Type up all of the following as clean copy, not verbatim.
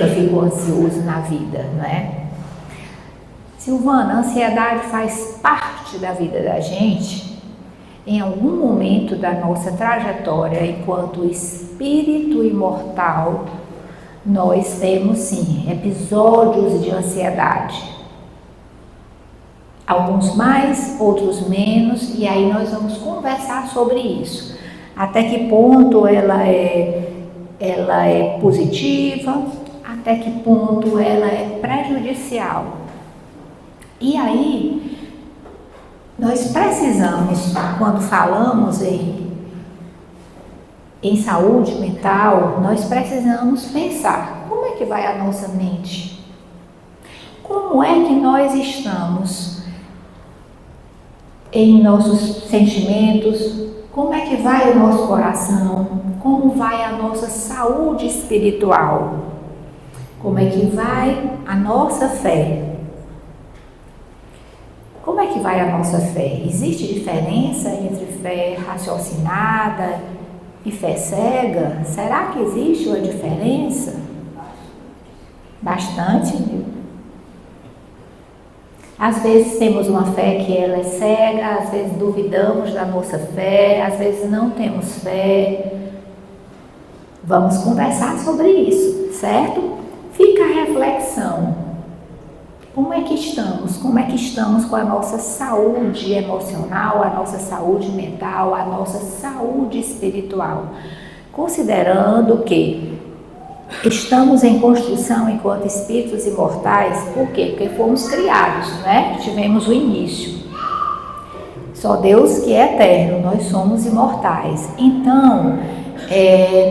nunca ficou ansioso na vida, não é? Silvana, a ansiedade faz parte da vida da gente. Em algum momento da nossa trajetória enquanto espírito imortal, nós temos sim episódios de ansiedade. Alguns mais, outros menos, e aí nós vamos conversar sobre isso. Até que ponto ela é positiva, até que ponto ela é prejudicial. E aí, nós precisamos, quando falamos em saúde mental, nós precisamos pensar, como é que vai a nossa mente? Como é que nós estamos em nossos sentimentos? Como é que vai o nosso coração? Como vai a nossa saúde espiritual? Como é que vai a nossa fé? Como é que vai a nossa fé? Existe diferença entre fé raciocinada e fé cega? Será que existe uma diferença? Bastante, viu? Às vezes temos uma fé que ela é cega, às vezes duvidamos da nossa fé, às vezes não temos fé. Vamos conversar sobre isso, certo? Fica a reflexão. Como é que estamos? Como é que estamos com a nossa saúde emocional, a nossa saúde mental, a nossa saúde espiritual? Considerando que estamos em construção enquanto espíritos imortais, por quê? Porque fomos criados, né? Tivemos o início. Só Deus que é eterno, nós somos imortais. Então,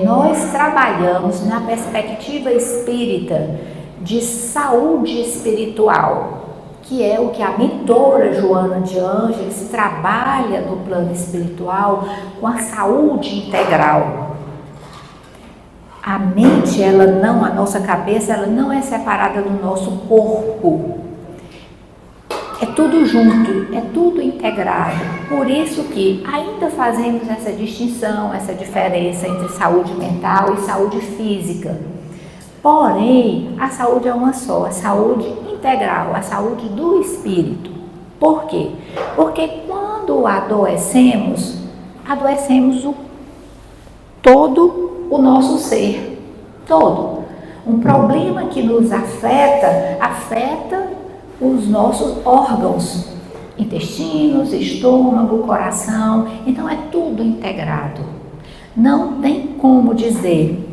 nós trabalhamos na perspectiva espírita de saúde espiritual, que é o que a mentora Joana de Ângeles trabalha no plano espiritual com a saúde integral. A mente, a nossa cabeça, ela não é separada do nosso corpo. É tudo junto, é tudo integrado. Por isso que ainda fazemos essa distinção, essa diferença entre saúde mental e saúde física. Porém, a saúde é uma só, a saúde integral, a saúde do espírito. Por quê? Porque quando adoecemos todo o nosso ser, todo. Um problema que nos afeta os nossos órgãos, intestinos, estômago, coração, então é tudo integrado. Não tem como dizer,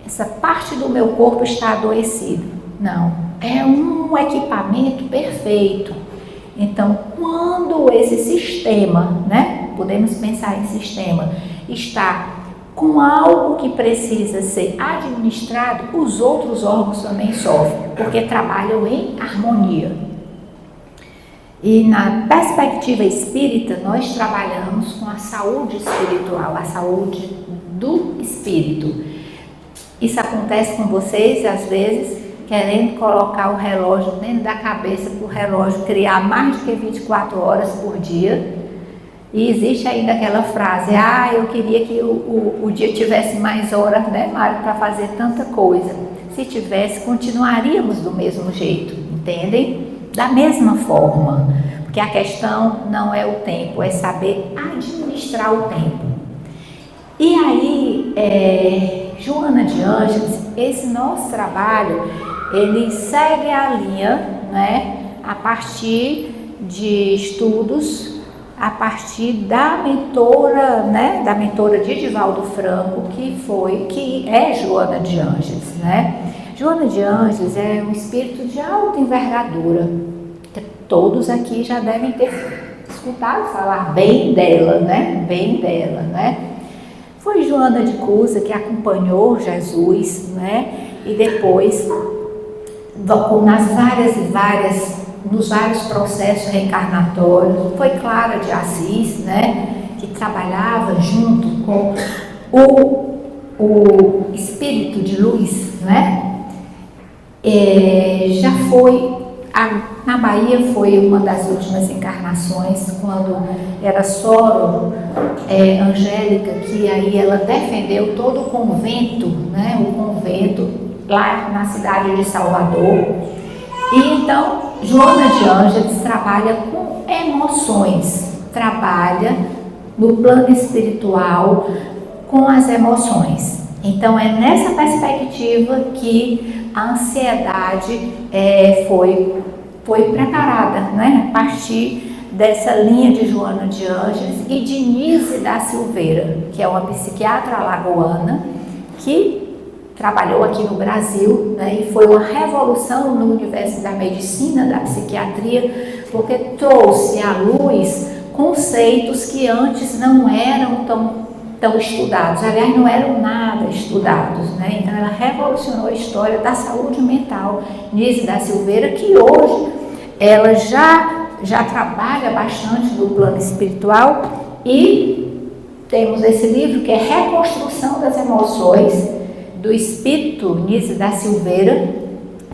essa parte do meu corpo está adoecida. Não, é um equipamento perfeito. Então, quando esse sistema, né, podemos pensar em sistema, está com algo que precisa ser administrado, os outros órgãos também sofrem, porque trabalham em harmonia. E na perspectiva espírita, nós trabalhamos com a saúde espiritual, a saúde do espírito. Isso acontece com vocês, às vezes, querendo colocar o relógio dentro da cabeça para o relógio criar mais do que 24 horas por dia. E existe ainda aquela frase, eu queria que o dia tivesse mais horas, né, Mário, para fazer tanta coisa. Se tivesse, continuaríamos do mesmo jeito, entendem? Da mesma forma, porque a questão não é o tempo, é saber administrar o tempo. E aí, Joana de Ângeles, esse nosso trabalho, ele segue a linha, né, a partir de estudos, a partir da mentora, né, da mentora de Divaldo Franco, que é Joana de Ângeles, né? Joana de Ângeles é um espírito de alta envergadura, que todos aqui já devem ter escutado falar bem dela, né? Foi Joana de Cusa que acompanhou Jesus, né? E depois, nos vários processos reencarnatórios, foi Clara de Assis, né? Que trabalhava junto com o espírito de luz, né? Na Bahia foi uma das últimas encarnações, quando era Soro Angélica, que aí ela defendeu todo o convento, né? O convento lá na cidade de Salvador. E então, Joana de Ângeles trabalha com emoções, trabalha no plano espiritual com as emoções. Então, é nessa perspectiva que a ansiedade foi preparada, né? A partir dessa linha de Joana de Ângeles e de Nise da Silveira, que é uma psiquiatra alagoana que trabalhou aqui no Brasil, né? E foi uma revolução no universo da medicina, da psiquiatria, porque trouxe à luz conceitos que antes não eram tão estudados, aliás, não eram nada estudados, né? Então, ela revolucionou a história da saúde mental. Nise da Silveira, que hoje ela já trabalha bastante no plano espiritual, e temos esse livro que é Reconstrução das Emoções, do Espírito Nise da Silveira,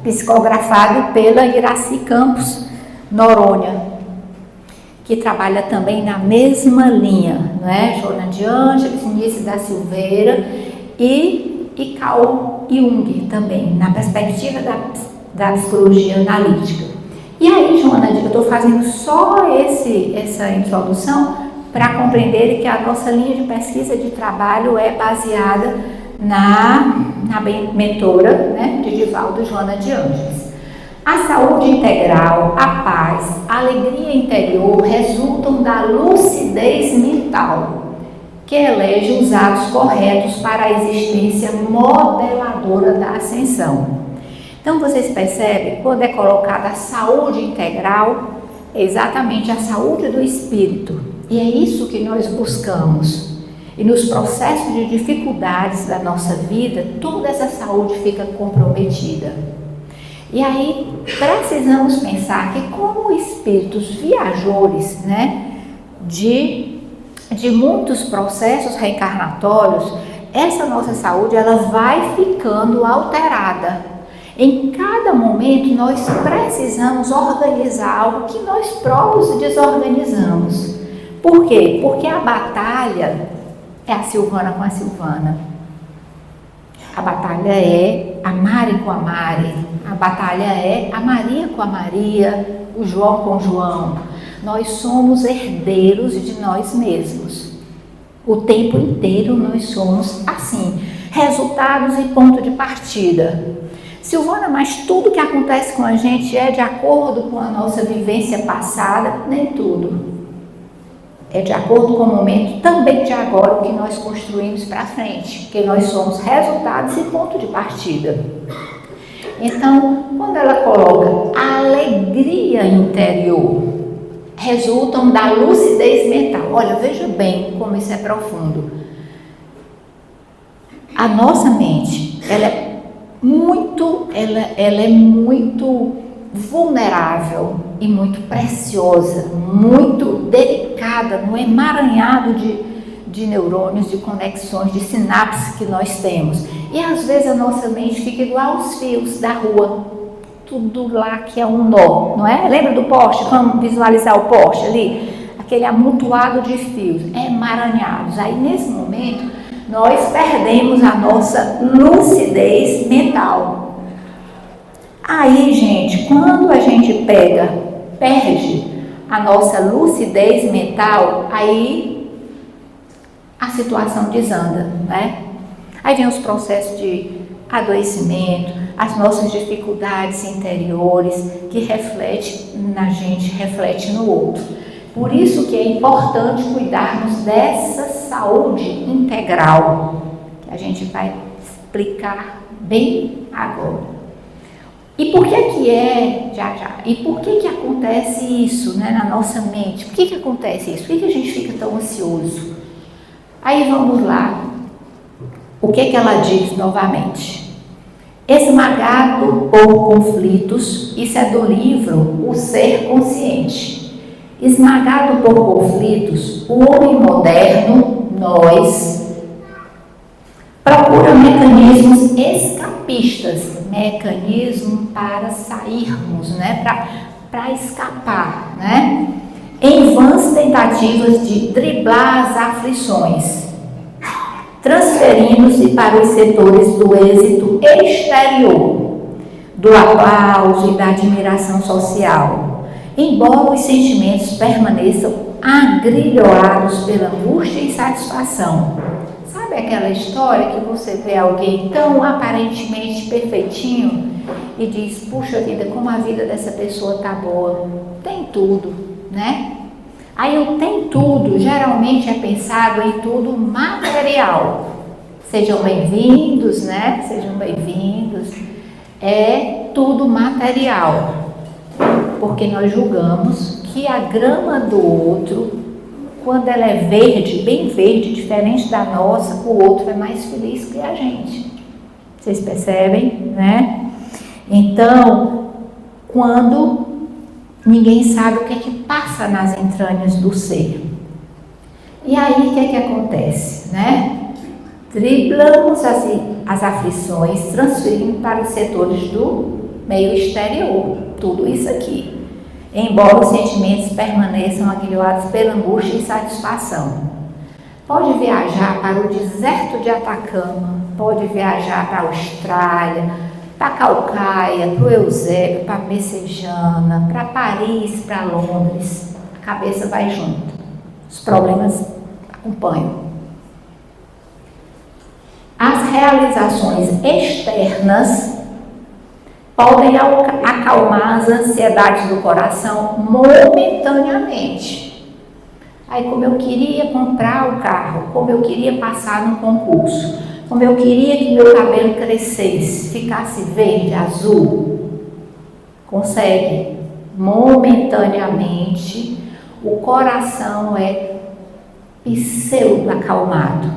psicografado pela Iraci Campos Noronha, que trabalha também na mesma linha, né? Joana de Ângeles, Nise da Silveira e Carl Jung também, na perspectiva da psicologia analítica. E aí, Joana, eu estou fazendo só essa introdução para compreender que a nossa linha de pesquisa de trabalho é baseada na mentora, né, de Divaldo Joana de Ângeles. A saúde integral, a paz, a alegria interior resultam da lucidez mental, que elege os atos corretos para a existência modeladora da ascensão. Então, vocês percebem, quando é colocada a saúde integral, é exatamente a saúde do espírito. E é isso que nós buscamos. E nos processos de dificuldades da nossa vida, toda essa saúde fica comprometida. E aí, precisamos pensar que, como espíritos viajores, né, de muitos processos reencarnatórios, essa nossa saúde ela vai ficando alterada. Em cada momento, nós precisamos organizar algo que nós próprios desorganizamos. Por quê? Porque a batalha é a Silvana com a Silvana. A batalha é a Mari com a Mari. A batalha é a Maria com a Maria, o João com o João. Nós somos herdeiros de nós mesmos. O tempo inteiro nós somos assim. Resultados e ponto de partida. Silvana, mas tudo que acontece com a gente é de acordo com a nossa vivência passada? Nem tudo. É de acordo com o momento também de agora, o que nós construímos para frente, porque nós somos resultados e ponto de partida. Então, quando ela coloca a alegria interior, resultam da lucidez mental. Olha, veja bem como isso é profundo. A nossa mente, ela é muito vulnerável e muito preciosa, muito delicada no emaranhado de neurônios, de conexões, de sinapses que nós temos. E às vezes a nossa mente fica igual aos fios da rua, tudo lá que é um nó, não é? Lembra do poste? Vamos visualizar o poste ali? Aquele amontoado de fios, emaranhados. Aí nesse momento nós perdemos a nossa lucidez mental. Aí, gente, quando a gente perde a nossa lucidez mental, aí a situação desanda, né? Aí vem os processos de adoecimento, as nossas dificuldades interiores, que reflete na gente, reflete no outro. Por isso que é importante cuidarmos dessa saúde integral, que a gente vai explicar bem agora. E por que E por que acontece isso, né, na nossa mente? Por que acontece isso? Por que a gente fica tão ansioso? Aí vamos lá. O que ela diz novamente? Esmagado por conflitos, isso é do livro O Ser Consciente. Esmagado por conflitos, o homem moderno, nós, procura mecanismos escapistas, mecanismo para sairmos, né? Para escapar, né? Em vãs tentativas de driblar as aflições. transferindo-se para os setores do êxito exterior, do aplauso e da admiração social, embora os sentimentos permaneçam agrilhoados pela angústia e insatisfação. Sabe aquela história que você vê alguém tão aparentemente perfeitinho e diz, puxa vida, como a vida dessa pessoa tá boa, tem tudo, né? Aí o tem tudo geralmente é pensado em tudo material. Sejam bem-vindos, né? Sejam bem-vindos. É tudo material. Porque nós julgamos que a grama do outro, quando ela é verde, bem verde, diferente da nossa, o outro é mais feliz que a gente. Vocês percebem, né? Então, quando ninguém sabe o que é que passa nas entranhas do ser. E aí, o que é que acontece, né? Driblamos as aflições, transferindo para os setores do meio exterior. Tudo isso aqui. Embora os sentimentos permaneçam agrilhoados pela angústia e insatisfação. Pode viajar para o deserto de Atacama, pode viajar para a Austrália, para Calcaia, para o Eusébio, para a Messejana, para Paris, para Londres, a cabeça vai junto, os problemas acompanham. As realizações externas podem acalmar as ansiedades do coração momentaneamente. Aí, como eu queria comprar o carro, como eu queria passar no concurso, como eu queria que meu cabelo crescesse, ficasse verde, azul, consegue momentaneamente, o coração é pseudo-acalmado,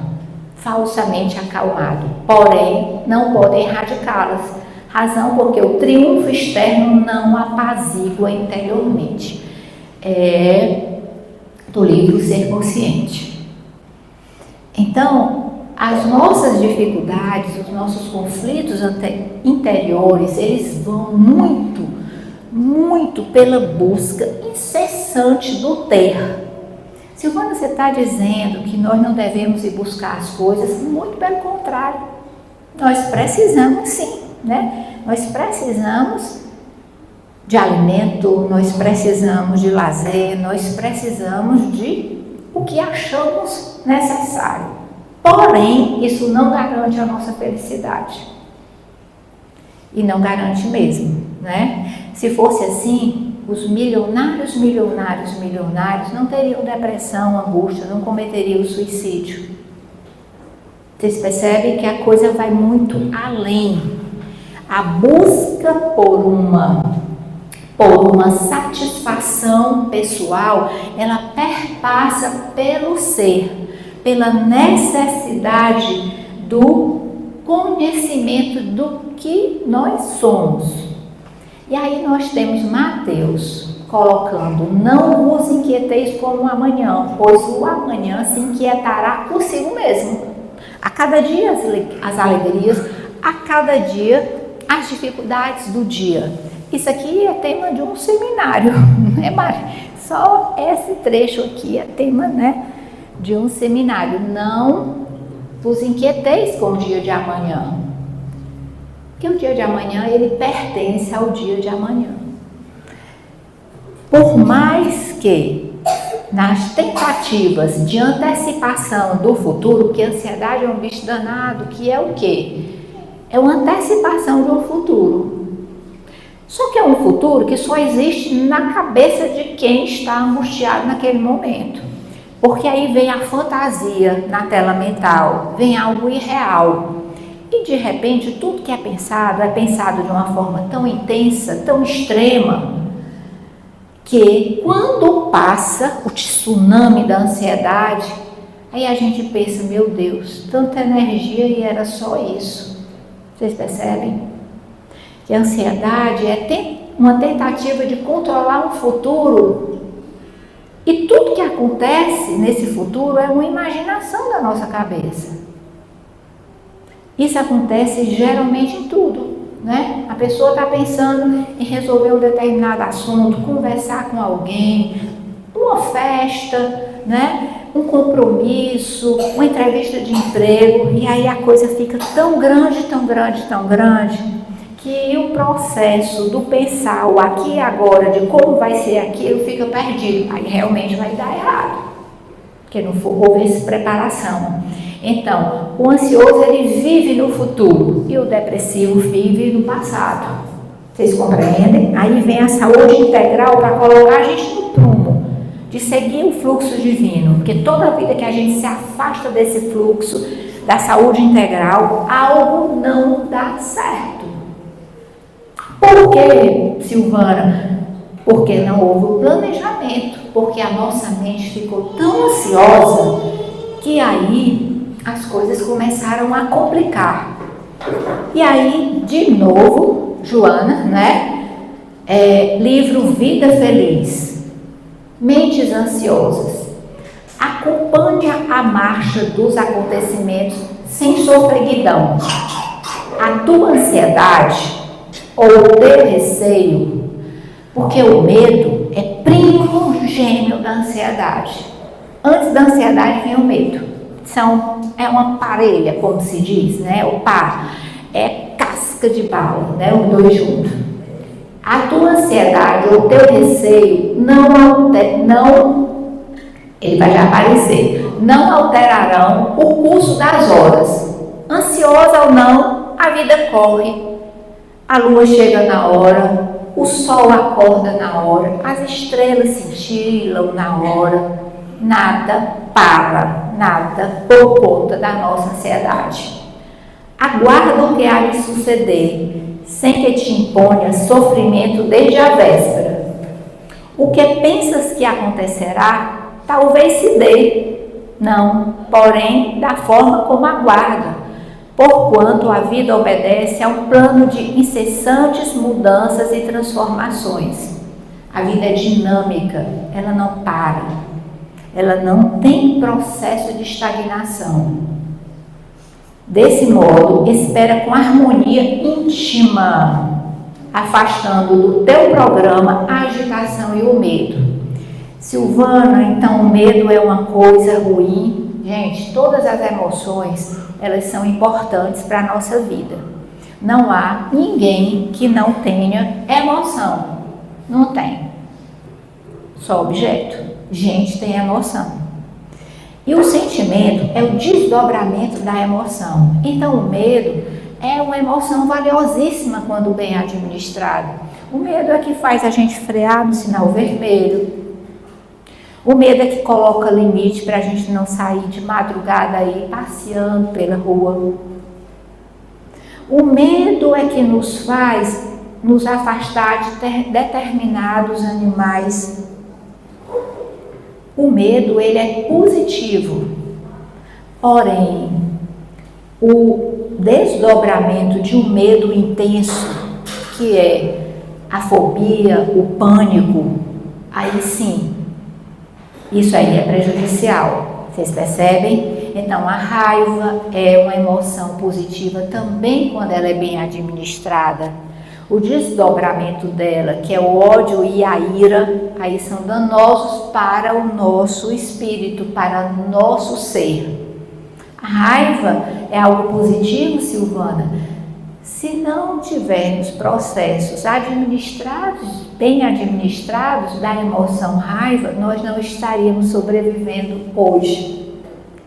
falsamente acalmado, porém não podem erradicá-las, razão porque o triunfo externo não apazigua interiormente. Do livro Ser Consciente. Então, as nossas dificuldades, os nossos conflitos interiores, eles vão muito pela busca incessante do ter. Silvana, você está dizendo que nós não devemos ir buscar as coisas? Muito pelo contrário. Nós precisamos sim, né? Nós precisamos de alimento, nós precisamos de lazer, nós precisamos de o que achamos necessário. Porém, isso não garante a nossa felicidade. E não garante mesmo, né? Se fosse assim, os milionários não teriam depressão, angústia, não cometeriam suicídio. Vocês percebem que a coisa vai muito além. A busca por uma satisfação pessoal, ela perpassa pelo ser, pela necessidade do conhecimento do que nós somos. E aí nós temos Mateus colocando, não vos inquieteis como o amanhã, pois o amanhã se inquietará consigo mesmo. A cada dia as alegrias, a cada dia as dificuldades do dia. Isso aqui é tema de um seminário, né, Mari? Só esse trecho aqui é tema, né, de um seminário. Não vos inquieteis com o dia de amanhã. Porque o dia de amanhã, ele pertence ao dia de amanhã. Por mais que nas tentativas de antecipação do futuro, porque a ansiedade é um bicho danado, que é o quê? É uma antecipação de um futuro. Só que é um futuro que só existe na cabeça de quem está angustiado naquele momento. Porque aí vem a fantasia na tela mental, vem algo irreal. E de repente tudo que é pensado de uma forma tão intensa, tão extrema, que quando passa o tsunami da ansiedade, aí a gente pensa, meu Deus, tanta energia e era só isso. Vocês percebem? Que a ansiedade é uma tentativa de controlar um futuro. E tudo que acontece nesse futuro é uma imaginação da nossa cabeça. Isso acontece geralmente em tudo, né? A pessoa está pensando em resolver um determinado assunto, conversar com alguém, uma festa, né? um compromisso, uma entrevista de emprego, e aí a coisa fica tão grande, tão grande, tão grande, que o processo do pensar o aqui e agora, de como vai ser aquilo, fica perdido. Aí realmente vai dar errado, porque não houve essa preparação. Então, o ansioso, ele vive no futuro, e o depressivo vive no passado. Vocês compreendem? Aí vem a saúde integral para colocar a gente no prumo, de seguir o fluxo divino, porque toda vida que a gente se afasta desse fluxo da saúde integral, algo não dá certo. Por quê, Silvana? Porque não houve o planejamento, porque a nossa mente ficou tão ansiosa que aí as coisas começaram a complicar. E aí, de novo, Joana, né? Livro Vida Feliz. Mentes ansiosas. Acompanha a marcha dos acontecimentos sem sofreguidão. A tua ansiedade ou o teu receio, porque o medo é primo gêmeo da ansiedade. Antes da ansiedade vem o medo. É uma parelha, como se diz, né? O par é casca de bala, né? Os dois juntos. A tua ansiedade ou o teu receio ele vai já aparecer, não alterarão o curso das horas. Ansiosa ou não, a vida corre. A lua chega na hora, o sol acorda na hora, as estrelas cintilam na hora, nada para, nada por conta da nossa ansiedade. Aguarda o que há de suceder, sem que te imponha sofrimento desde a véspera. O que pensas que acontecerá, talvez se dê, não, porém, da forma como aguarda, porquanto a vida obedece a um plano de incessantes mudanças e transformações. A vida é dinâmica, ela não para, ela não tem processo de estagnação. Desse modo, espera com harmonia íntima, afastando do teu programa a agitação e o medo. Silvana, então o medo é uma coisa ruim? Gente, todas as emoções, elas são importantes para a nossa vida. Não há ninguém que não tenha emoção. Não tem. Só objeto. Gente tem emoção. E o sentimento é o desdobramento da emoção. Então, o medo é uma emoção valiosíssima quando bem administrada. O medo é que faz a gente frear no sinal vermelho. O medo é que coloca limite para a gente não sair de madrugada aí passeando pela rua. O medo é que nos faz nos afastar de determinados animais. O medo, ele é positivo, porém, o desdobramento de um medo intenso, que é a fobia, o pânico, aí sim, isso aí é prejudicial, vocês percebem? Então, a raiva é uma emoção positiva também quando ela é bem administrada. O desdobramento dela, que é o ódio e a ira, aí são danosos para o nosso espírito, para o nosso ser. A raiva é algo positivo, Silvana? Se não tivermos processos administrados, bem administrados, da emoção raiva, nós não estaríamos sobrevivendo hoje.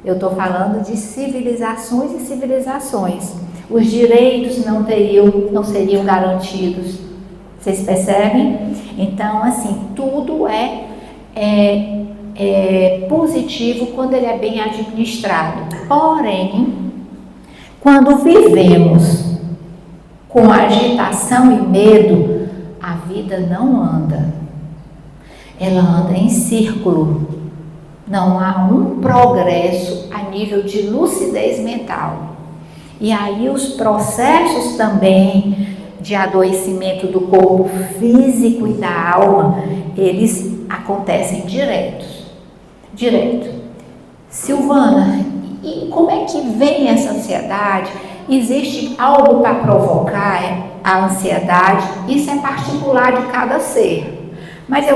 Eu estou falando de civilizações e civilizações. Os direitos não seriam garantidos. Vocês percebem? Então, assim, tudo é positivo quando ele é bem administrado. Porém, quando vivemos com agitação e medo, a vida não anda. Ela anda em círculo. Não há um progresso a nível de lucidez mental. E aí os processos também de adoecimento do corpo físico e da alma, eles acontecem direto. Silvana, e como é que vem essa ansiedade? Existe algo para provocar a ansiedade? Isso é particular de cada ser. Mas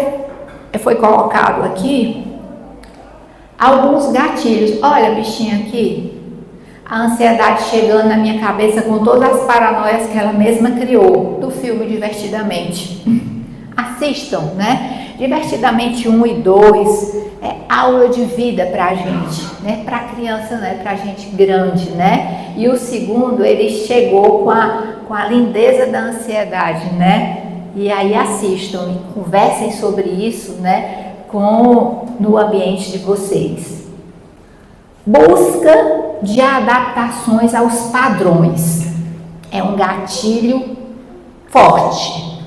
foi colocado aqui Alguns gatilhos. Olha, bichinha aqui. A ansiedade chegando na minha cabeça com todas as paranoias que ela mesma criou do filme Divertidamente. Assistam, né? Divertidamente 1 e 2 é aula de vida pra gente, né? Pra criança, né? Pra gente grande, né? E o segundo, ele chegou com a lindeza da ansiedade, né? E aí assistam e conversem sobre isso, né? No ambiente de vocês. Busca de adaptações aos padrões. É um gatilho forte.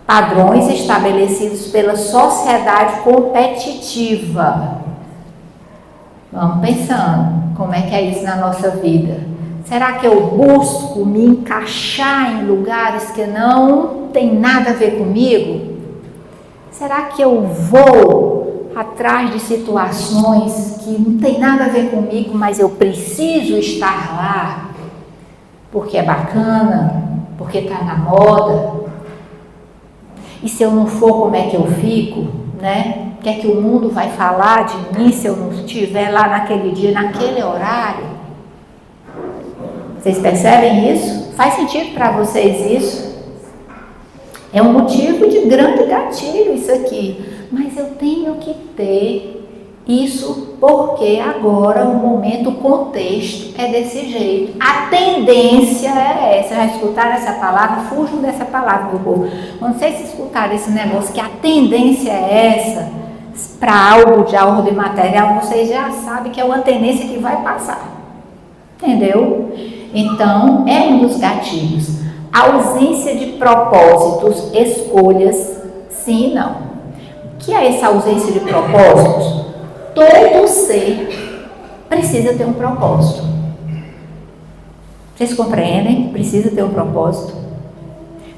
Padrões estabelecidos pela sociedade competitiva. Vamos pensando, como é que é isso na nossa vida? Será que eu busco me encaixar em lugares que não tem nada a ver comigo? Será que eu vou atrás de situações que não tem nada a ver comigo, mas eu preciso estar lá porque é bacana, porque está na moda? E se eu não for, como é que eu fico, né? O que é que o mundo vai falar de mim se eu não estiver lá naquele dia, naquele horário? Vocês percebem isso? Faz sentido para vocês isso? É um motivo de grande gatilho isso aqui. Mas eu tenho que ter isso porque agora o momento, o contexto é desse jeito. A tendência é essa. Já escutaram essa palavra? Fujam dessa palavra, meu povo. Quando vocês escutarem esse negócio que a tendência é essa, para algo de ordem material, vocês já sabem que é uma tendência que vai passar. Entendeu? Então, é um dos gatilhos. Ausência de propósitos, escolhas, sim e não. O que é essa ausência de propósitos? Todo ser precisa ter um propósito. Vocês compreendem? Precisa ter um propósito.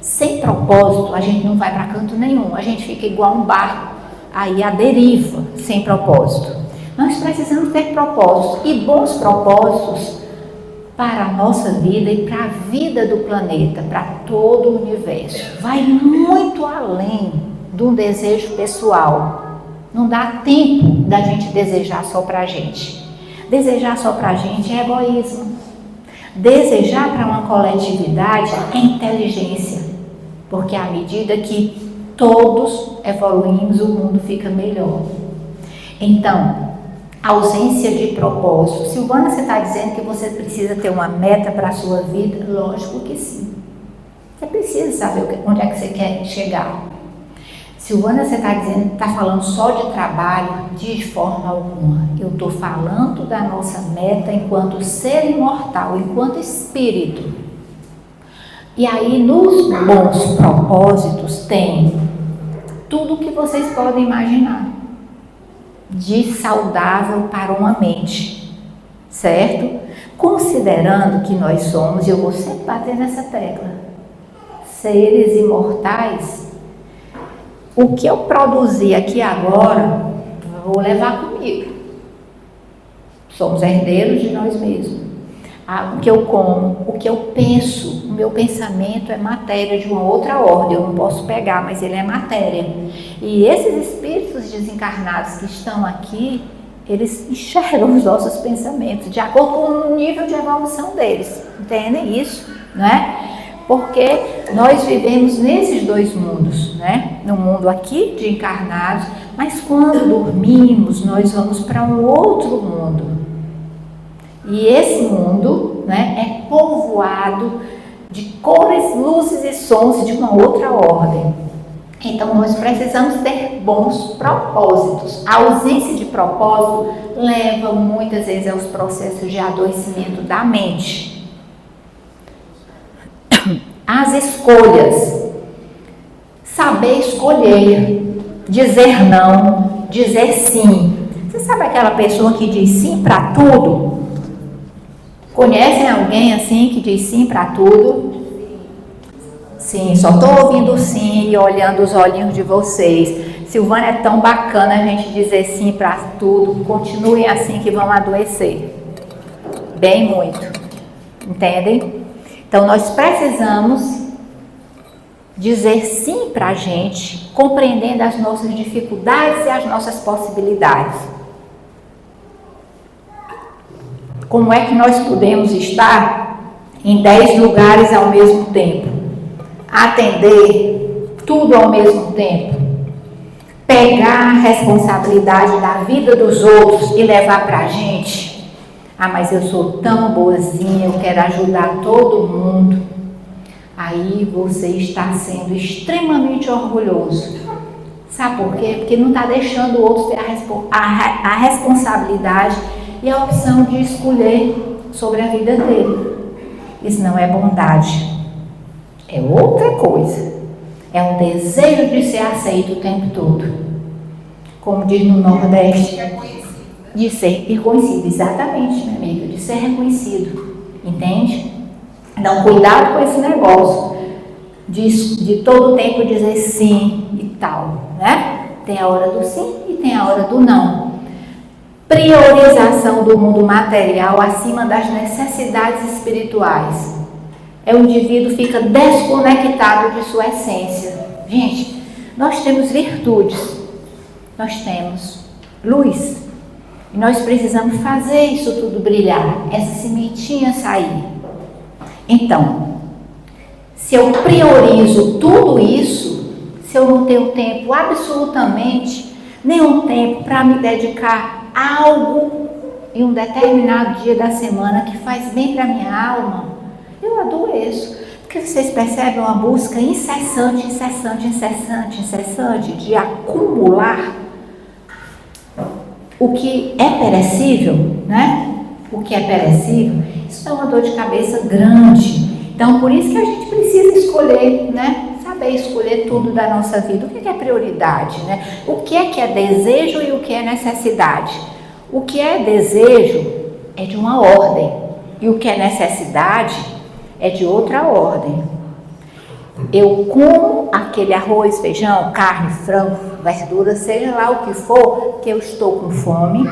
Sem propósito, a gente não vai para canto nenhum. A gente fica igual um barco, aí à deriva, sem propósito. Nós precisamos ter propósitos e bons propósitos para a nossa vida e para a vida do planeta, para todo o universo. Vai muito além de um desejo pessoal. Não dá tempo da gente desejar só para a gente. Desejar só para a gente é egoísmo. Desejar para uma coletividade é inteligência. Porque à medida que todos evoluímos, o mundo fica melhor. Então, ausência de propósito. Silvana, você está dizendo que você precisa ter uma meta para a sua vida? Lógico que sim. Você precisa saber onde é que você quer chegar. Silvana, você está falando só de trabalho? De forma alguma. Eu estou falando da nossa meta enquanto ser imortal, enquanto espírito. E aí, nos bons propósitos, tem tudo o que vocês podem imaginar de saudável para uma mente, certo? Considerando que nós somos, e eu vou sempre bater nessa tecla, seres imortais, o que eu produzir aqui agora, eu vou levar comigo. Somos herdeiros de nós mesmos. O que eu como, o que eu penso, o meu pensamento é matéria de uma outra ordem, eu não posso pegar, mas ele é matéria. E esses espíritos desencarnados que estão aqui, eles enxergam os nossos pensamentos de acordo com o nível de evolução deles. Entendem isso? Né? Porque nós vivemos nesses dois mundos, né? No mundo aqui de encarnados, mas quando dormimos, nós vamos para um outro mundo. E esse mundo, né, é povoado de cores, luzes e sons de uma outra ordem. Então, nós precisamos ter bons propósitos. A ausência de propósito leva muitas vezes aos processos de adoecimento da mente. As escolhas. Saber escolher, dizer não, dizer sim. Você sabe aquela pessoa que diz sim para tudo? Conhecem alguém assim que diz sim para tudo? Sim, só estou ouvindo sim e olhando os olhinhos de vocês. Silvana, é tão bacana a gente dizer sim para tudo. Continuem assim que vão adoecer. Bem muito. Entendem? Então, nós precisamos dizer sim para a gente, compreendendo as nossas dificuldades e as nossas possibilidades. Como é que nós podemos estar em 10 lugares ao mesmo tempo? Atender tudo ao mesmo tempo? Pegar a responsabilidade da vida dos outros e levar para a gente? Ah, mas eu sou tão boazinha, eu quero ajudar todo mundo. Aí você está sendo extremamente orgulhoso. Sabe por quê? Porque não está deixando o outro ter a responsabilidade e a opção de escolher sobre a vida dele. Isso não é bondade. É outra coisa. É um desejo de ser aceito o tempo todo. Como diz no Nordeste, de ser reconhecido. Exatamente, minha amiga, de ser reconhecido. Entende? Então, cuidado com esse negócio de todo tempo dizer sim e tal, né? Tem a hora do sim e tem a hora do não. Priorização do mundo material acima das necessidades espirituais. O indivíduo fica desconectado de sua essência. Gente, nós temos virtudes, nós temos luz, e nós precisamos fazer isso tudo brilhar, essa sementinha sair. Então, se eu priorizo tudo isso, se eu não tenho tempo absolutamente, nenhum tempo para me dedicar a algo em um determinado dia da semana que faz bem para a minha alma, eu adoeço. Porque vocês percebem uma busca incessante de acumular o que é perecível, né? O que é perecível, isso é uma dor de cabeça grande. Então, por isso que a gente precisa escolher, né? Saber escolher tudo da nossa vida. O que é prioridade, né? O que é desejo e o que é necessidade. O que é desejo é de uma ordem e o que é necessidade é de outra ordem. Eu como aquele arroz, feijão, carne, frango, verdura, seja lá o que for, que eu estou com fome,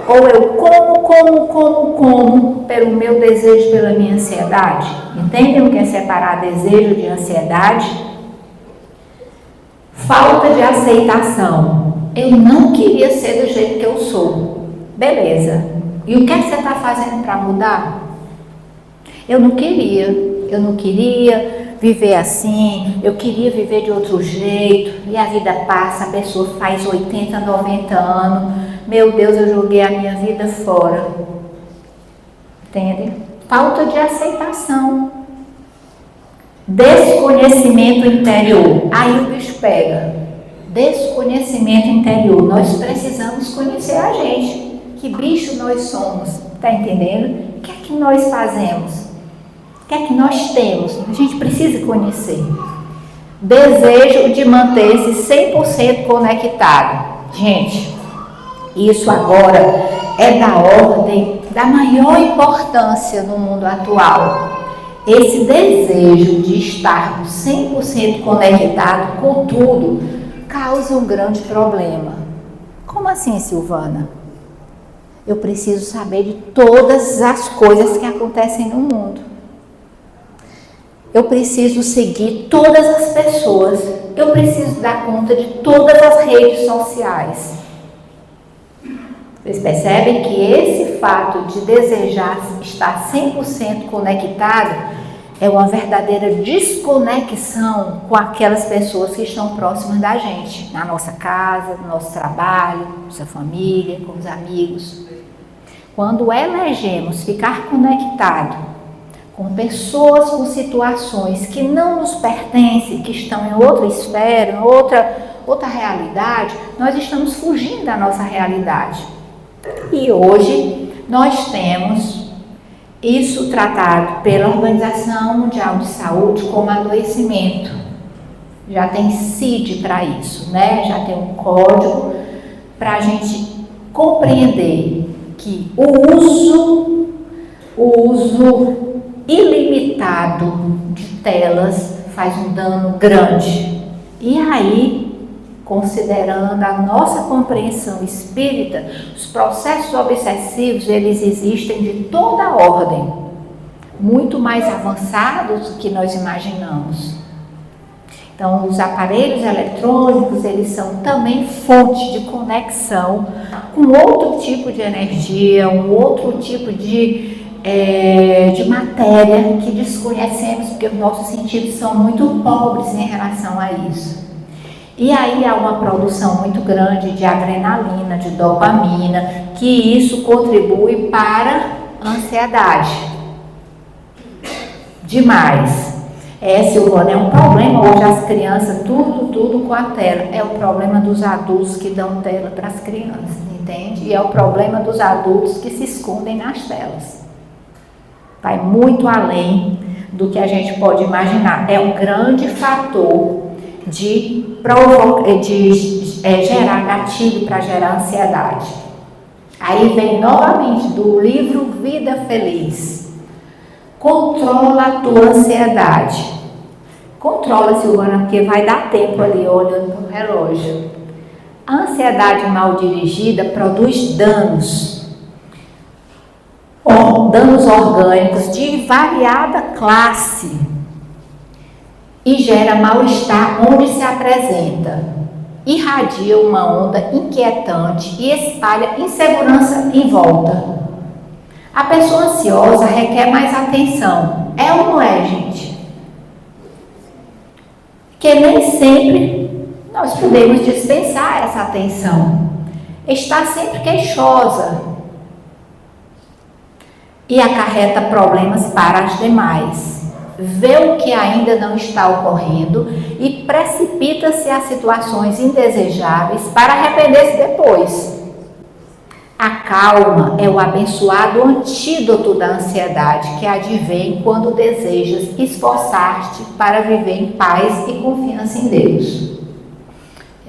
ou eu como pelo meu desejo, pela minha ansiedade. Entendem o que é separar desejo de ansiedade? Falta de aceitação. Eu não queria ser do jeito que eu sou. Beleza. E o que é que você está fazendo para mudar? Eu não queria viver assim, eu queria viver de outro jeito, e a vida passa, a pessoa faz 80, 90 anos, meu Deus, eu joguei a minha vida fora. Entende? Falta de aceitação. Desconhecimento interior. Aí o bicho pega. Desconhecimento interior. Nós precisamos conhecer a gente. Que bicho nós somos? Tá entendendo? O que é que nós fazemos? O que é que nós temos? A gente precisa conhecer. Desejo de manter-se 100% conectado. Gente, isso agora é da ordem da maior importância no mundo atual. Esse desejo de estarmos 100% conectado com tudo causa um grande problema. Como assim, Silvana? Eu preciso saber de todas as coisas que acontecem no mundo. Eu preciso seguir todas as pessoas. Eu preciso dar conta de todas as redes sociais. Vocês percebem que esse fato de desejar estar 100% conectado é uma verdadeira desconexão com aquelas pessoas que estão próximas da gente, na nossa casa, no nosso trabalho, nossa família, com os amigos. Quando elegemos ficar conectado com pessoas, com situações que não nos pertencem, que estão em outra esfera, em outra realidade, nós estamos fugindo da nossa realidade. E hoje nós temos isso tratado pela Organização Mundial de Saúde como adoecimento. Já tem CID para isso, né? Já tem um código para a gente compreender que o uso ilimitado de telas faz um dano grande. E aí, considerando a nossa compreensão espírita, os processos obsessivos, eles existem de toda ordem, muito mais avançados do que nós imaginamos. Então, os aparelhos eletrônicos, eles são também fonte de conexão com outro tipo de energia, um outro tipo de matéria que desconhecemos, porque os nossos sentidos são muito pobres em relação a isso. E aí há uma produção muito grande de adrenalina, de dopamina, que isso contribui para a ansiedade. Demais. Silvana, é um problema hoje as crianças, tudo com a tela. É o problema dos adultos que dão tela para as crianças, entende? E é o problema dos adultos que se escondem nas telas. Vai muito além do que a gente pode imaginar. É um grande fator de gerar gatilho para gerar ansiedade. Aí vem novamente do livro Vida Feliz. Controla a tua ansiedade. Controla, Silvana, porque vai dar tempo ali olhando no relógio. A ansiedade mal dirigida produz danos orgânicos de variada classe e gera mal-estar onde se apresenta. Irradia uma onda inquietante e espalha insegurança em volta. A pessoa ansiosa requer mais atenção. É ou não é, gente? Que nem sempre nós podemos dispensar essa atenção. Está sempre queixosa e acarreta problemas para as demais. Vê o que ainda não está ocorrendo e precipita-se a situações indesejáveis para arrepender-se depois. A calma é o abençoado antídoto da ansiedade que advém quando desejas esforçar-te para viver em paz e confiança em Deus.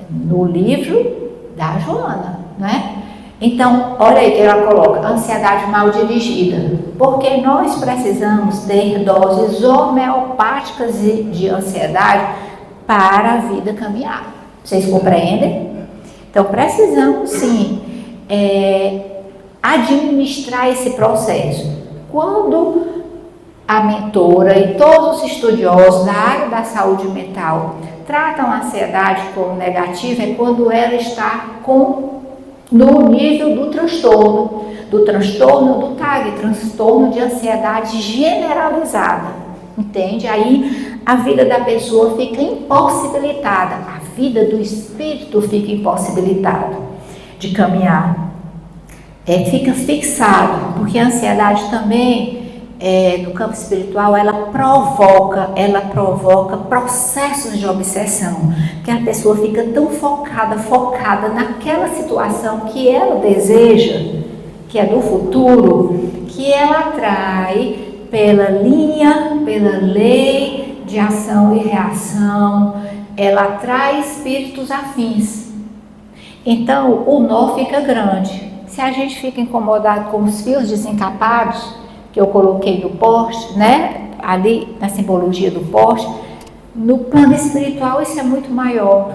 No livro da Joana, né? Então, olha aí que ela coloca, ansiedade mal dirigida, porque nós precisamos ter doses homeopáticas de ansiedade para a vida caminhar. Vocês compreendem? Então, precisamos sim administrar esse processo. Quando a mentora e todos os estudiosos da área da saúde mental tratam a ansiedade como negativa, é quando ela está no nível do transtorno do TAG, transtorno de ansiedade generalizada, entende? Aí a vida da pessoa fica impossibilitada, a vida do espírito fica impossibilitada de caminhar, fica fixado, porque a ansiedade também, no campo espiritual, ela provoca processos de obsessão, que a pessoa fica tão focada naquela situação que ela deseja, que é do futuro, que ela atrai pela lei de ação e reação, ela atrai espíritos afins. Então, o nó fica grande. Se a gente fica incomodado com os fios desencapados, que eu coloquei no poste, né? Ali na simbologia do poste, no plano espiritual isso é muito maior.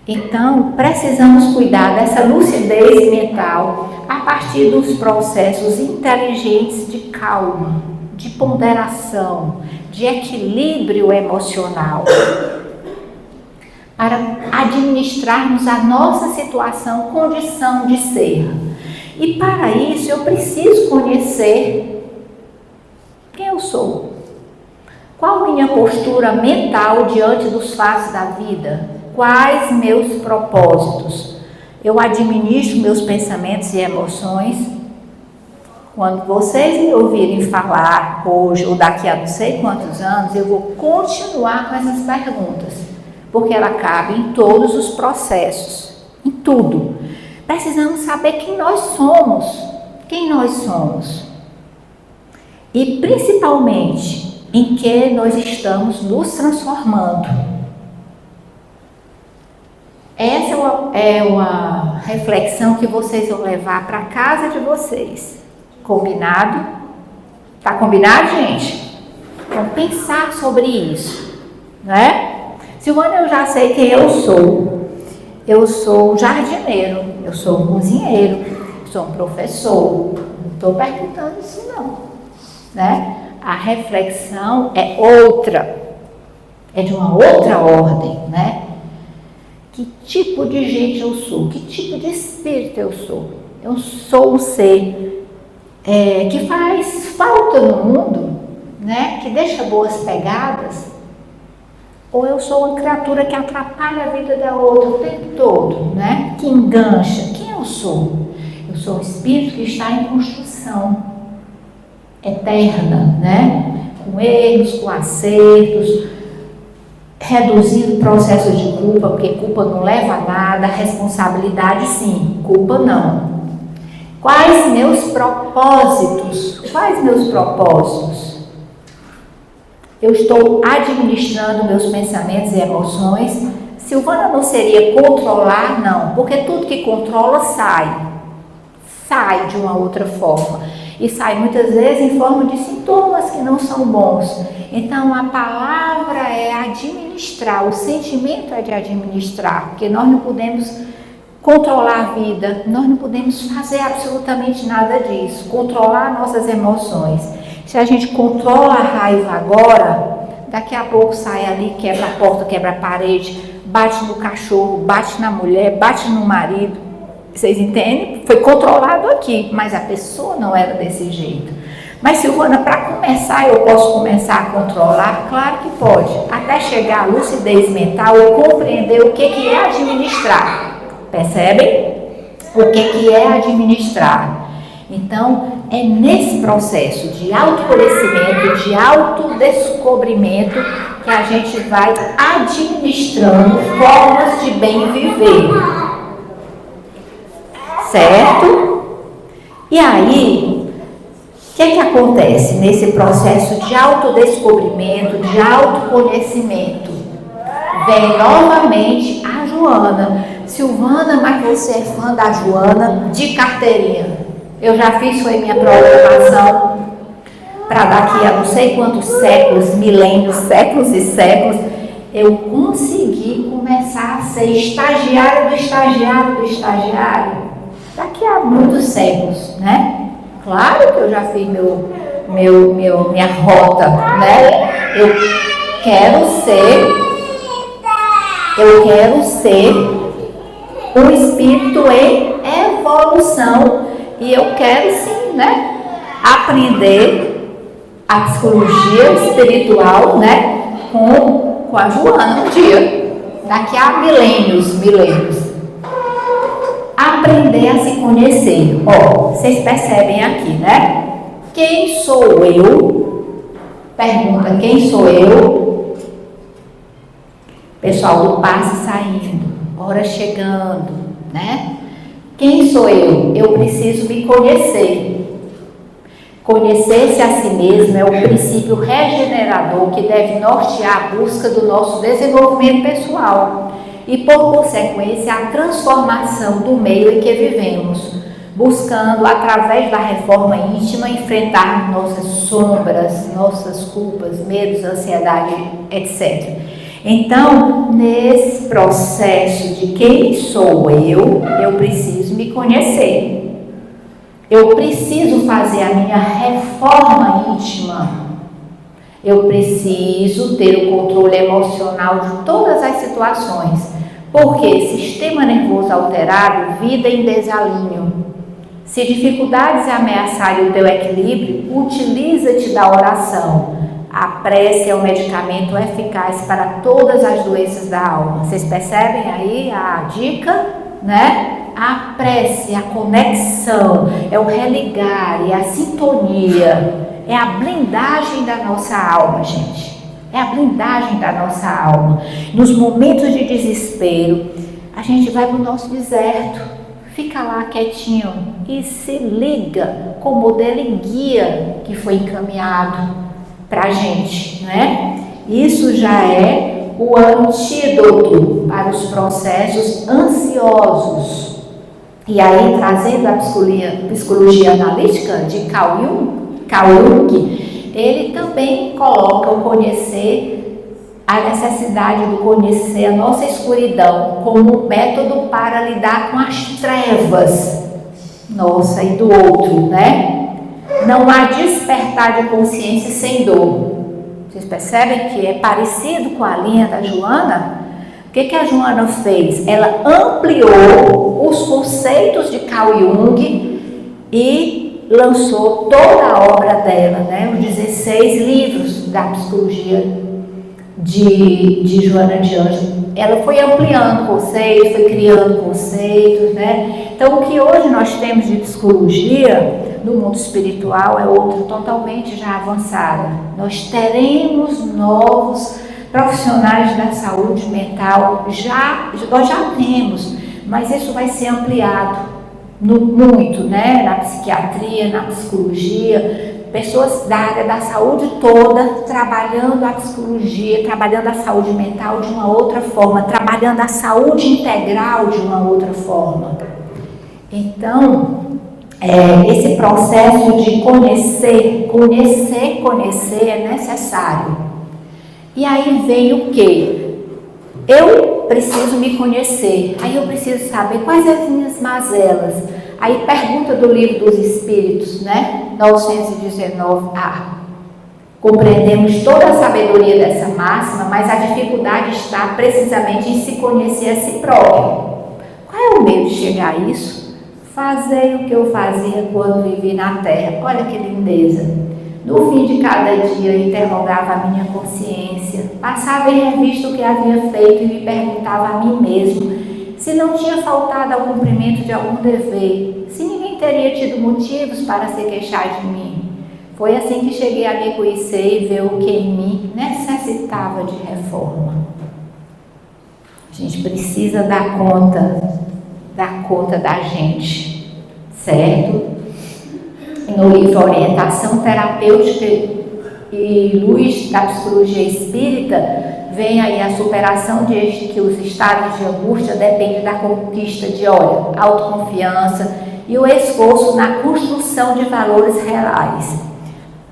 Então, precisamos cuidar dessa lucidez mental a partir dos processos inteligentes de calma, de ponderação, de equilíbrio emocional, para administrarmos a nossa situação, condição de ser. E para isso eu preciso conhecer quem eu sou. Qual minha postura mental diante dos fatos da vida? Quais meus propósitos? Eu administro meus pensamentos e emoções. Quando vocês me ouvirem falar hoje ou daqui a não sei quantos anos, eu vou continuar com essas perguntas, porque ela cabe em todos os processos, em tudo. Precisamos saber quem nós somos e principalmente em que nós estamos nos transformando. Essa é uma reflexão que vocês vão levar para casa de vocês. Combinado? Tá combinado, gente? Vamos pensar sobre isso, né? Silvana, eu já sei quem eu sou. Eu sou um jardineiro, eu sou um cozinheiro, sou um professor. Não estou perguntando isso não, né? A reflexão é outra. é de uma outra ordem, né? Que tipo de gente eu sou? Que tipo de espírito eu sou? Eu sou um ser que faz falta no mundo, né? Que deixa boas pegadas? Ou eu sou uma criatura que atrapalha a vida da outra o tempo todo, né? Que engancha. Quem eu sou? Eu sou um espírito que está em construção eterna, né? Com erros, com acertos, reduzindo o processo de culpa, porque culpa não leva a nada, responsabilidade sim, culpa não. Quais meus propósitos? Quais meus propósitos? Eu estou administrando meus pensamentos e emoções. Silvana não seria controlar, não, porque tudo que controla sai de uma outra forma. E sai muitas vezes em forma de sintomas que não são bons. Então a palavra é administrar, o sentimento é de administrar, porque nós não podemos controlar a vida, nós não podemos fazer absolutamente nada disso, controlar nossas emoções. Se a gente controla a raiva agora, daqui a pouco sai ali, quebra a porta, quebra a parede, bate no cachorro, bate na mulher, bate no marido. Vocês entendem? Foi controlado aqui, mas a pessoa não era desse jeito. Mas Silvana, para começar, eu posso começar a controlar? Claro que pode. Até chegar à lucidez mental e compreender o que é administrar. Percebem? O que é administrar? Então, é nesse processo de autoconhecimento, de autodescobrimento, que a gente vai administrando formas de bem viver. Certo? E aí, o que acontece nesse processo de autodescobrimento, de autoconhecimento? Vem novamente a Joana. Silvana, mas você é fã da Joana de carteirinha. Eu já fiz, foi minha programação para daqui a não sei quantos séculos, milênios, séculos e séculos, eu consegui começar a ser estagiário do estagiário do estagiário. Daqui a muitos séculos, né? Claro que eu já fiz minha rota, né? Eu quero ser um espírito em evolução e eu quero sim, né? Aprender a psicologia espiritual, né? Com a Joana um dia, daqui a milênios. Aprender a se conhecer. Ó, vocês percebem aqui, né? Quem sou eu? Pergunta, quem sou eu? Pessoal do passe saindo, hora chegando, né? Quem sou eu? Eu preciso me conhecer. Conhecer-se a si mesmo é o princípio regenerador que deve nortear a busca do nosso desenvolvimento pessoal e, por consequência, a transformação do meio em que vivemos, buscando, através da reforma íntima, enfrentar nossas sombras, nossas culpas, medos, ansiedade, etc. Então, nesse processo de quem sou eu preciso me conhecer. Eu preciso fazer a minha reforma íntima. Eu preciso ter o controle emocional de todas as situações. Porque sistema nervoso alterado, vida em desalinho. Se dificuldades ameaçarem o teu equilíbrio, utiliza-te da oração. A prece é um medicamento eficaz para todas as doenças da alma. Vocês percebem aí a dica, né? A prece, a conexão, é o religar, é a sintonia, é a blindagem da nossa alma, gente. É a blindagem da nossa alma. Nos momentos de desespero, a gente vai para o nosso deserto, fica lá quietinho e se liga com o modelo e guia que foi encaminhado para a gente, né? Isso já é o antídoto para os processos ansiosos. E aí, trazendo a psicologia analítica de Carl Jung, ele também coloca o conhecer, a necessidade de conhecer a nossa escuridão como um método para lidar com as trevas nossa e do outro, né? Não há despertar de consciência sem dor. Vocês percebem que é parecido com a linha da Joana? O que a Joana fez? Ela ampliou os conceitos de Carl Jung e lançou toda a obra dela, né? Os 16 livros da psicologia de Joana de Ângeles. Ela foi ampliando conceitos, foi criando conceitos, né? Então, o que hoje nós temos de psicologia no mundo espiritual é outra totalmente já avançada. Nós teremos novos profissionais da saúde mental, nós já temos, mas isso vai ser ampliado muito, né? Na psiquiatria, na psicologia, pessoas da área da saúde toda trabalhando a psicologia, trabalhando a saúde mental de uma outra forma, trabalhando a saúde integral de uma outra forma. Então, esse processo de conhecer é necessário. E aí vem o quê? Eu preciso me conhecer, aí eu preciso saber quais as minhas mazelas. Aí pergunta do Livro dos Espíritos, né? 919a. Compreendemos toda a sabedoria dessa máxima, mas a dificuldade está precisamente em se conhecer a si próprio. Qual é o meio de chegar a isso? Fazer o que eu fazia quando vivi na Terra. Olha que lindeza! No fim de cada dia, eu interrogava a minha consciência, passava em revista o que havia feito e me perguntava a mim mesmo se não tinha faltado ao cumprimento de algum dever, se ninguém teria tido motivos para se queixar de mim. Foi assim que cheguei a me conhecer e ver o que em mim necessitava de reforma. A gente precisa dar conta da gente, certo? No livro Orientação Terapêutica e Luz da Psicologia Espírita, vem aí a superação de que os estados de angústia dependem da conquista de, autoconfiança e o esforço na construção de valores reais.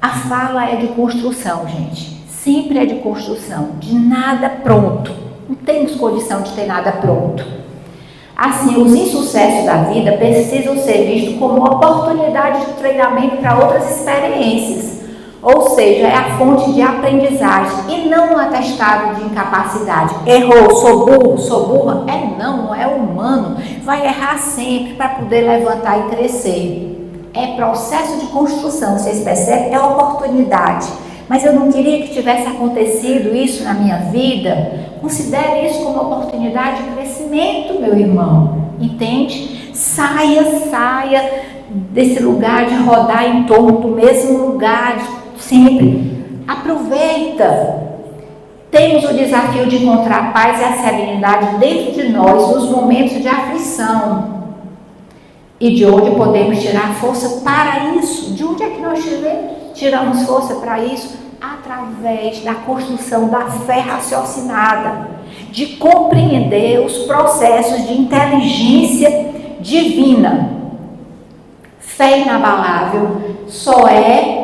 A fala é de construção, gente. Sempre é de construção, de nada pronto. Não temos condição de ter nada pronto. Assim, os insucessos da vida precisam ser vistos como oportunidade de treinamento para outras experiências. Ou seja, é a fonte de aprendizagem e não um atestado de incapacidade. Errou, sou burro, sou burra? Não é humano. Vai errar sempre para poder levantar e crescer. É processo de construção, vocês percebem? É oportunidade. Mas eu não queria que tivesse acontecido isso na minha vida. Considere isso como oportunidade de crescimento, meu irmão. Entende? Saia desse lugar de rodar em torno do mesmo lugar, sempre. Aproveita. Temos o desafio de encontrar a paz e a serenidade dentro de nós nos momentos de aflição. E de onde podemos tirar força para isso? De onde é que nós tiramos força para isso? Através da construção da fé raciocinada, de compreender os processos de inteligência divina. Fé inabalável só é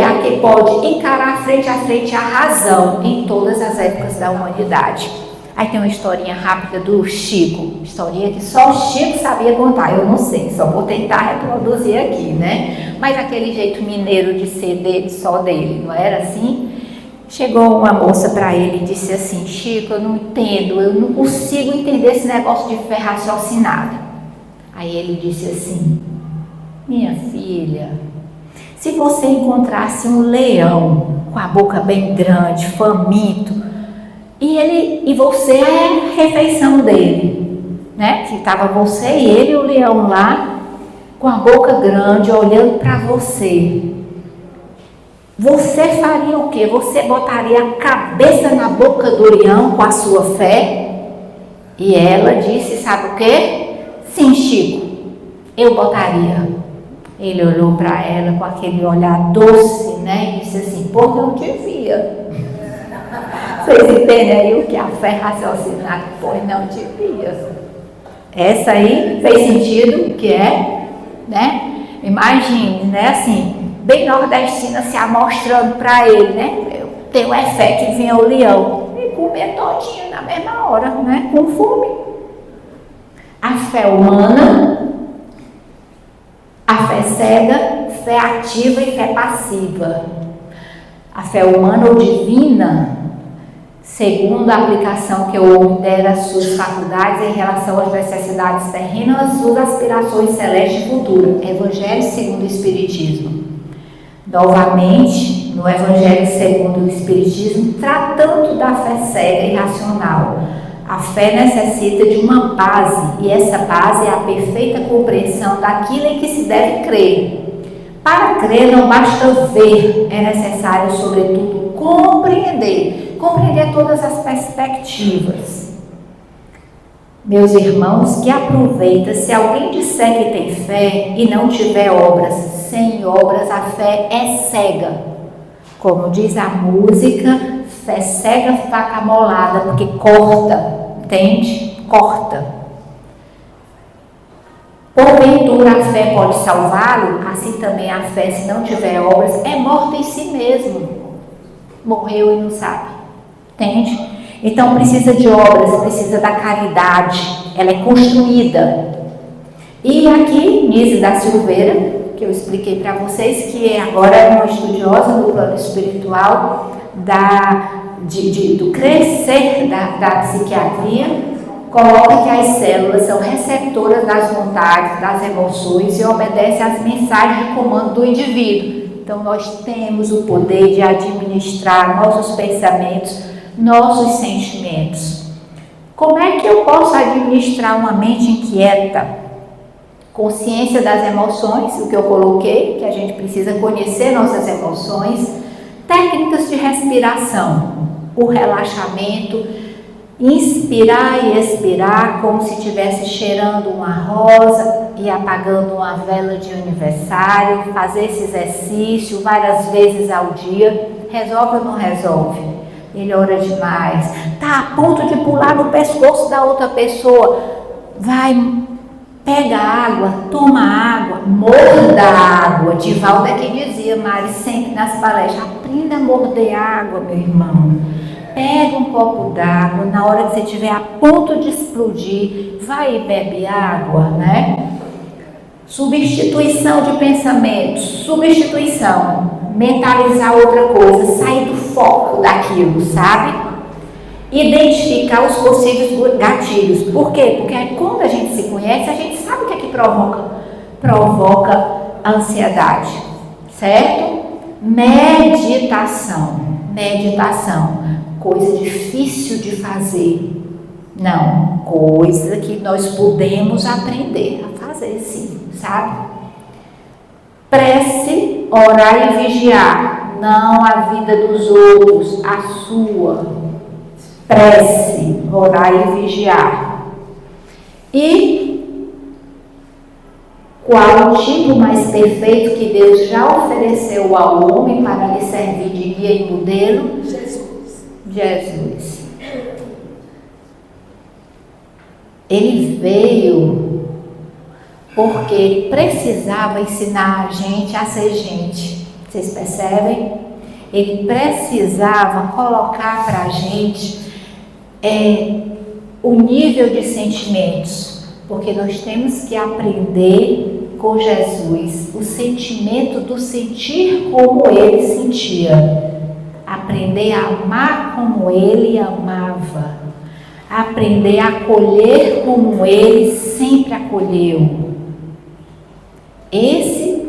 a que pode encarar frente a frente a razão em todas as épocas da humanidade. Aí tem uma historinha rápida do Chico, historinha que só o Chico sabia contar, eu não sei, só vou tentar reproduzir aqui, né? Mas aquele jeito mineiro de ser dele, só dele, não era assim? Chegou uma moça para ele e disse assim: Chico, eu não entendo, eu não consigo entender esse negócio de fé raciocinada. Aí ele disse assim: minha filha, se você encontrasse um leão com a boca bem grande, faminto, e você é a refeição dele, né? Que estava você e ele e o leão lá, com a boca grande, olhando para você. Você faria o quê? Você botaria a cabeça na boca do leão com a sua fé? E ela disse, sabe o quê? Sim, Chico, eu botaria. Ele olhou para ela com aquele olhar doce, né? E disse assim, pô, não devia. Vocês entendem aí o que a fé raciocinada? Pois não devia. Essa aí fez sentido, que é, né? Imagine, né? Assim, bem nordestina se amostrando para ele, né? Tem o efeito que vinha o leão e comer todinho na mesma hora, né? Com fome. A fé humana, a fé cega, fé ativa e fé passiva. A fé humana ou divina, segundo a aplicação que o homem dera às suas faculdades em relação às necessidades terrenas, às suas aspirações celestes e futuras. Evangelho segundo o Espiritismo. Novamente, no Evangelho segundo o Espiritismo, tratando da fé cega e racional. A fé necessita de uma base, e essa base é a perfeita compreensão daquilo em que se deve crer. Para crer não basta ver, é necessário, sobretudo, compreender todas as perspectivas. Meus irmãos, que aproveita se alguém disser que tem fé e não tiver obras. Sem obras a fé é cega. Como diz a música, fé cega, faca molada, porque corta, entende? Corta. Porventura a fé pode salvá-lo, assim também a fé, se não tiver obras, é morta em si mesmo. Morreu e não sabe. Entende? Então precisa de obras, precisa da caridade, ela é construída. E aqui, Nise da Silveira, que eu expliquei para vocês, que agora é uma estudiosa do plano espiritual, do crescer da psiquiatria, coloca que as células são receptoras das vontades, das emoções e obedecem às mensagens de comando do indivíduo. Então nós temos o poder de administrar nossos pensamentos, nossos sentimentos. Como é que eu posso administrar uma mente inquieta? Consciência das emoções, o que eu coloquei, que a gente precisa conhecer nossas emoções. Técnicas de respiração, o relaxamento, inspirar e expirar como se estivesse cheirando uma rosa e apagando uma vela de aniversário. Fazer esse exercício várias vezes ao dia. Resolve ou não resolve? Melhora demais. Está a ponto de pular no pescoço da outra pessoa. Vai, pega água, toma água, morda a água. Divaldo é que dizia, Mari, sempre nas palestras, aprenda a morder água, meu irmão. Pega um copo d'água, na hora que você estiver a ponto de explodir, vai e bebe água, né? Substituição de pensamentos, substituição, mentalizar outra coisa, sair do foco daquilo, sabe? Identificar os possíveis gatilhos. Por quê? Porque quando a gente se conhece, a gente sabe o que é que provoca ansiedade, certo? Meditação, coisa difícil de fazer. Não, coisa que nós podemos aprender a fazer, sim, sabe? Prece, orar e vigiar, não a vida dos outros, a sua. Prece, orar e vigiar. E qual o tipo mais perfeito que Deus já ofereceu ao homem para lhe servir de guia e modelo? Jesus. Ele veio porque ele precisava ensinar a gente a ser gente. Vocês percebem? Ele precisava colocar para a gente o nível de sentimentos, porque nós temos que aprender com Jesus o sentimento do sentir como ele sentia. Aprender a amar como ele amava. Aprender a acolher como ele sempre acolheu. Esse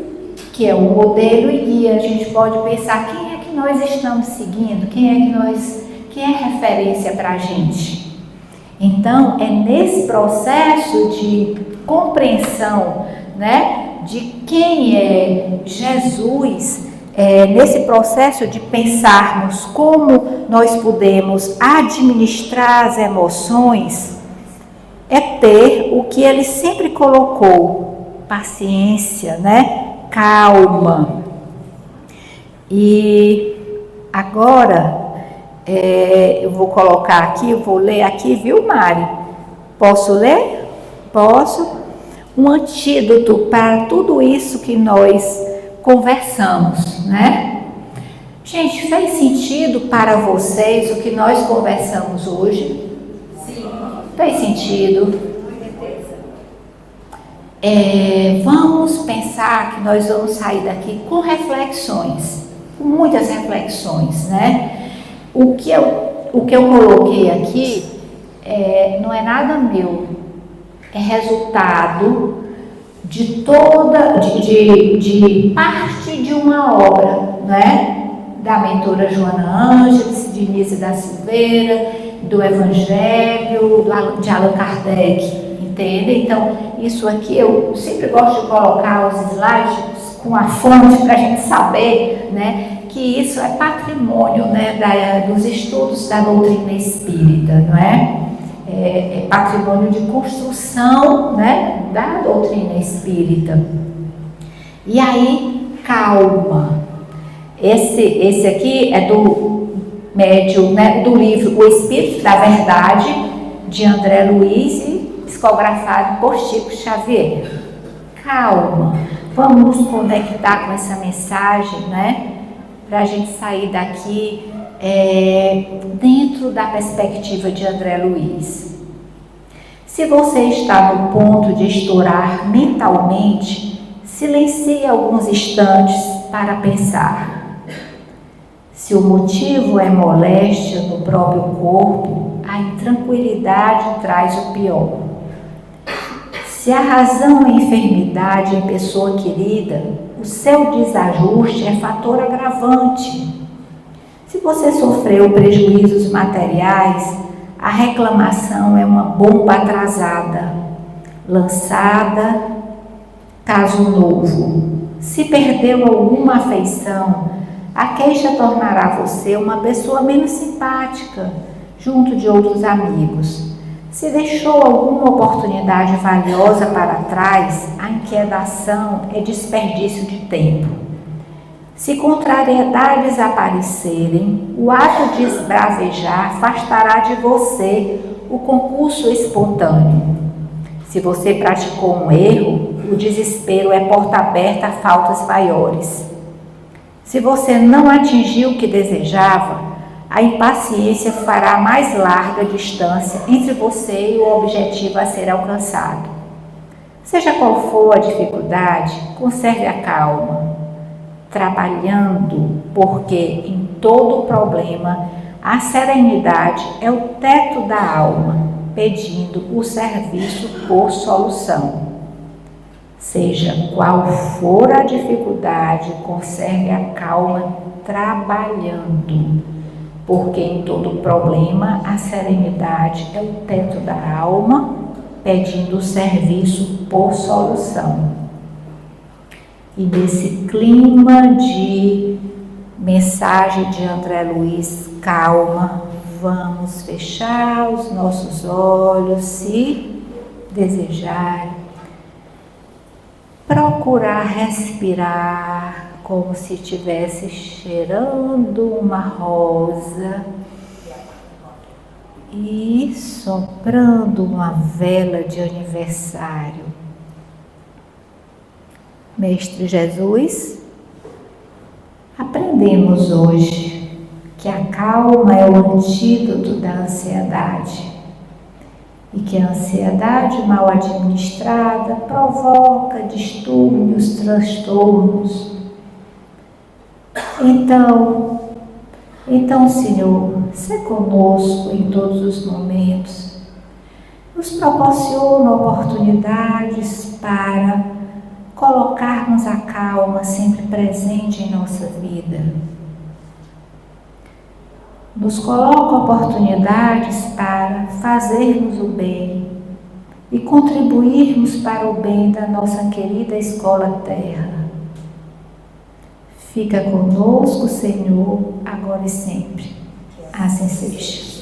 que é o modelo e guia. A gente pode pensar quem é que nós estamos seguindo, quem é referência para a gente. Então, é nesse processo de compreensão, né, de quem é Jesus, nesse processo de pensarmos como nós podemos administrar as emoções, é ter o que ele sempre colocou: paciência, né? Calma. E agora eu vou colocar aqui, eu vou ler aqui, viu, Mari? Posso ler? Posso? Um antídoto para tudo isso que nós conversamos, né? Gente, fez sentido para vocês o que nós conversamos hoje? Sim. Fez sentido? Vamos pensar que nós vamos sair daqui com reflexões. muitas reflexões, né? O que eu coloquei aqui não é nada meu, é resultado de parte de uma obra, né? Da mentora Joana Ângeles, de Nise da Silveira, do Evangelho, de Allan Kardec, entende? Então, isso aqui eu sempre gosto de colocar os slides com a fonte para a gente saber, né? Que isso é patrimônio, né, dos estudos da doutrina espírita, não é? É patrimônio de construção, né, da doutrina espírita. E aí, calma. Esse aqui é do médium, né, do livro O Espírito da Verdade, de André Luiz, psicografado por Chico Xavier. Calma, vamos nos conectar com essa mensagem, né? Para a gente sair daqui dentro da perspectiva de André Luiz. Se você está no ponto de estourar mentalmente, silencie alguns instantes para pensar. Se o motivo é moléstia no próprio corpo, a intranquilidade traz o pior. Se a razão é enfermidade em pessoa querida, o seu desajuste é fator agravante. Se você sofreu prejuízos materiais, a reclamação é uma bomba atrasada, lançada, caso novo. Se perdeu alguma afeição, a queixa tornará você uma pessoa menos simpática, junto de outros amigos. Se deixou alguma oportunidade valiosa para trás, a inquietação é desperdício de tempo. Se contrariedades aparecerem, o ato de esbravejar afastará de você o concurso espontâneo. Se você praticou um erro, o desespero é porta aberta a faltas maiores. Se você não atingiu o que desejava, a impaciência fará mais larga distância entre você e o objetivo a ser alcançado. Seja qual for a dificuldade, conserve a calma, trabalhando, porque em todo problema a serenidade é o teto da alma, pedindo o serviço por solução. Seja qual for a dificuldade, conserve a calma trabalhando, porque em todo problema a serenidade é o teto da alma, pedindo o serviço por solução. E nesse clima de mensagem de André Luiz, calma, vamos fechar os nossos olhos, se desejarem, procurar respirar como se estivesse cheirando uma rosa e soprando uma vela de aniversário. Mestre Jesus, aprendemos hoje que a calma é o antídoto da ansiedade e que a ansiedade mal administrada provoca distúrbios, transtornos. Então, Senhor, se conosco em todos os momentos, nos proporciona oportunidades para colocarmos a calma sempre presente em nossa vida. Nos coloca oportunidades para fazermos o bem e contribuirmos para o bem da nossa querida Escola Terra. Fica conosco, Senhor, agora e sempre. Assim seja.